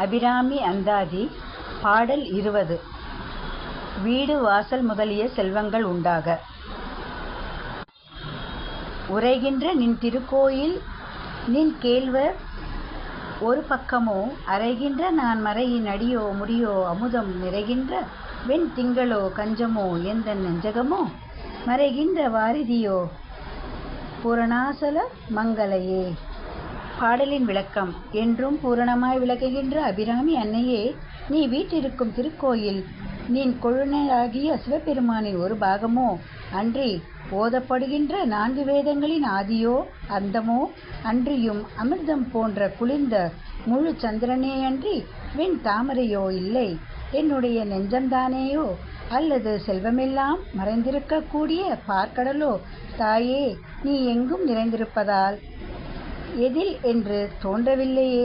அபிராமி அந்தாதி. பாடல் 20. வீடு வாசல் முதலிய செல்வங்கள் உண்டாக. உரைகின்ற நின் திருக்கோயில் நின் கேள்வர் ஒரு பக்கமோ, அரைகின்ற நான் மறையின் அடியோ முடியோ அமுதம் நிறைகின்ற வெண் திங்களோ கஞ்சமோ எந்தன் நெஞ்சகமோ, மறைகின்ற வாரிதியோ பூரணாசல மங்கலையே. பாடலின் விளக்கம். என்றும் பூரணமாய் விளக்குகின்ற அபிராமி அன்னையே, நீ வீற்றிருக்கும் திருக்கோயில் நின் கொழுநராகிய சிவபெருமானின் ஒரு பாகமோ அன்றி, ஓதப்படுகின்ற 4 வேதங்களின் ஆதியோ அந்தமோ அன்றியும், அமிர்தம் போன்ற குளிர்ந்த முழு சந்திரனே அன்றி வெண் தாமரையோ இல்லை, என்னுடைய நெஞ்சம்தானேயோ அல்லது செல்வமெல்லாம் மறைந்திருக்கக்கூடிய பார்க்கடலோ தாயே, நீ எங்கும் நிறைந்திருப்பதால் எதில் என்று தோன்றவில்லையே.